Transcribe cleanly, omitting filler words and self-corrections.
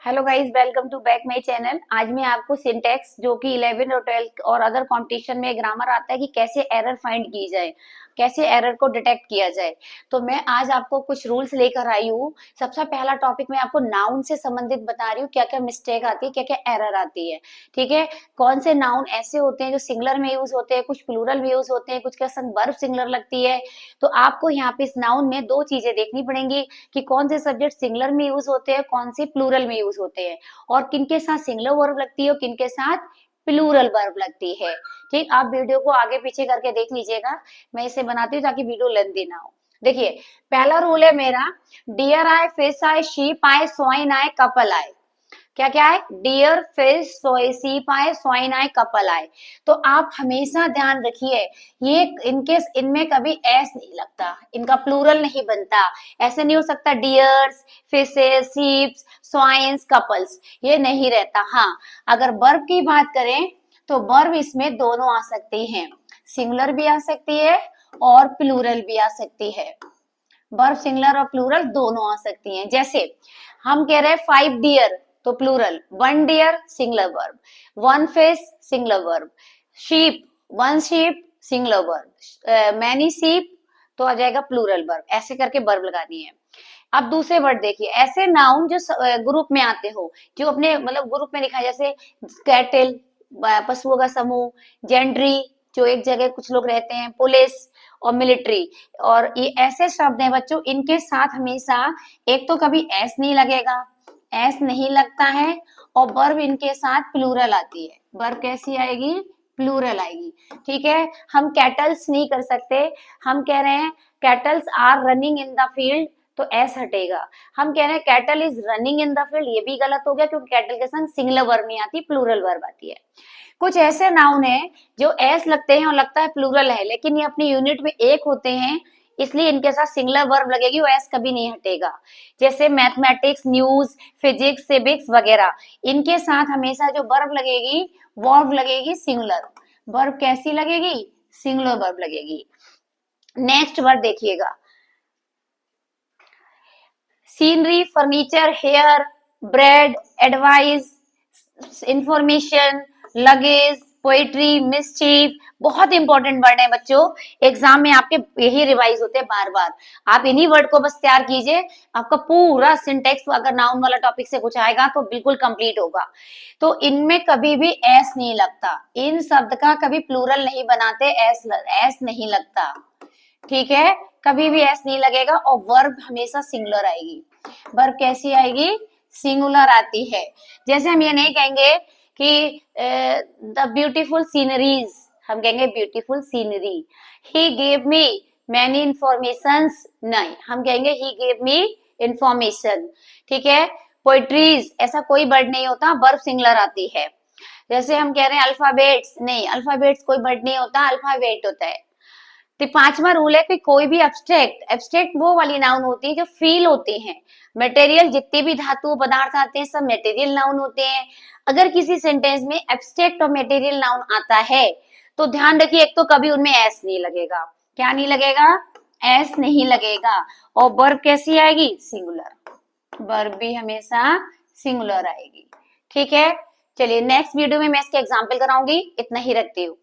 Hello guys, welcome to back my channel. आज मैं आपको सिंटैक्स जो कि 11 और 12 और अदर कंपटीशन में ग्रामर आता है कि कैसे एरर फाइंड की जाए, कैसे एरर को डिटेक्ट किया जाए। तो मैं आज आपको कुछ रूल्स लेकर आई हूँ। सबसे पहला टॉपिक मैं आपको नाउन से संबंधित बता रही हूँ, क्या क्या मिस्टेक आती है, क्या क्या एरर आती है। ठीक है, कौन से नाउन ऐसे होते हैं जो सिंगुलर में यूज होते हैं, कुछ प्लूरल में यूज होते हैं, कुछ के संग वर्ब सिंगुलर लगती है। तो आपको यहाँ पे इस नाउन में दो चीजें देखनी पड़ेंगी कि कौन से सब्जेक्ट सिंगुलर में यूज होते हैं, कौन से प्लूरल में यूज होते हैं, और किनके साथ सिंगुलर वर्ब लगती है और किनके साथ प्लूरल वर्ब लगती है। ठीक, आप वीडियो को आगे पीछे करके देख लीजिएगा। मैं इसे बनाती हूँ ताकि वीडियो लेंथी ना हो। देखिए, पहला रूल है मेरा, डियर आए, फिश आए, शीप आए, स्वाइन आए, कपल आए। क्या क्या है? डियर, फिश, शीप आए, स्वाइन आए, कपल आए। तो आप हमेशा ध्यान रखिए, ये इनके इनमें कभी एस नहीं लगता, इनका प्लूरल नहीं बनता। ऐसे नहीं हो सकता dears, fishes, sheeps, swines, couples, ये नहीं रहता। हाँ, अगर वर्ब की बात करें तो वर्ब इसमें दोनों आ सकती हैं, सिंगुलर भी आ सकती है और प्लूरल भी आ सकती है। वर्ब सिंगुलर और प्लूरल दोनों आ सकती हैं। जैसे हम कह रहे हैं 5 डियर, तो plural, 1 deer singular verb, 1 fish singular verb, sheep, 1 sheep singular verb, many sheep तो आ जाएगा प्लूरल वर्ब। ऐसे करके वर्ब लगानी है। अब दूसरे वर्ड देखिए, ऐसे नाउन जो ग्रुप में आते हो, जो अपने मतलब ग्रुप में लिखा है, जैसे कैटल, पशुओं का समूह, जेंड्री जो एक जगह कुछ लोग रहते हैं, पुलिस और मिलिट्री, और ये ऐसे शब्द हैं बच्चों, इनके साथ हमेशा एक तो कभी एस नहीं लगेगा, एस नहीं लगता है, और वर्ब इनके साथ प्लूरल आती है। वर्ब कैसी आएगी? प्लूरल आएगी। ठीक है, हम कैटल्स नहीं कर सकते, हम कह रहे हैं cattles are running in the field, तो एस हटेगा। हम कह रहे हैं cattle is running in the field, ये भी गलत हो गया क्योंकि कैटल के संग सिंगुलर वर्ब नहीं आती, प्लूरल वर्ब आती है। कुछ ऐसे नाउन है जो एस लगते हैं और लगता है प्लूरल है, लेकिन ये अपनी यूनिट में एक होते हैं, इसलिए इनके साथ सिंगुलर वर्ब लगेगी, वो एस कभी नहीं हटेगा। जैसे मैथमेटिक्स, न्यूज, फिजिक्स, सिविक्स वगैरह, इनके साथ हमेशा जो वर्ब लगेगी, वर्ब लगेगी सिंगुलर। वर्ब कैसी लगेगी? सिंगुलर वर्ब लगेगी। नेक्स्ट वर्ड देखिएगा, scenery, furniture, hair, bread, advice, information, luggage, poetry, mischief, बहुत इंपॉर्टेंट वर्ड है बच्चों। एग्जाम में आपके यही रिवाइज होते हैं बार बार। आप इन्हीं वर्ड को बस तैयार कीजिए, आपका पूरा सिंटेक्स अगर नाउन वाला टॉपिक से कुछ आएगा तो बिल्कुल कंप्लीट होगा। तो इनमें कभी भी एस नहीं लगता, इन शब्द का कभी प्लूरल नहीं बनाते, एस नहीं लगता। ठीक है, कभी भी एस नहीं लगेगा, और वर्ब हमेशा सिंगुलर आएगी। वर्ब कैसी आएगी? सिंगुलर आती है। जैसे हम ये नहीं कहेंगे कि द ब्यूटीफुल सीनरीज, हम कहेंगे beautiful scenery. He gave me many informations, नहीं, हम कहेंगे ही गेव मी इंफॉर्मेशन। ठीक है, पोइट्रीज, ऐसा कोई वर्ड नहीं होता, वर्ब सिंगुलर आती है। जैसे हम कह रहे हैं अल्फाबेट्स, नहीं, अल्फाबेट्स कोई वर्ड नहीं होता, अल्फाबेट होता है। तो पांचवा रूल है कि कोई भी एब्स्ट्रैक्ट, एब्स्ट्रैक्ट वो वाली नाउन होती है जो फील होती हैं। मटेरियल, जितने भी धातु पदार्थ आते हैं सब मटेरियल नाउन होते हैं। अगर किसी सेंटेंस में एब्स्ट्रैक्ट और मटेरियल नाउन आता है तो ध्यान रखिए, एक तो कभी उनमें एस नहीं लगेगा। क्या नहीं लगेगा? एस नहीं लगेगा। और वर्ब कैसी आएगी? सिंगुलर। वर्ब भी हमेशा सिंगुलर आएगी। ठीक है, चलिए नेक्स्ट वीडियो में मैं इसके एग्जाम्पल कराऊंगी। इतना ही रखती हूँ।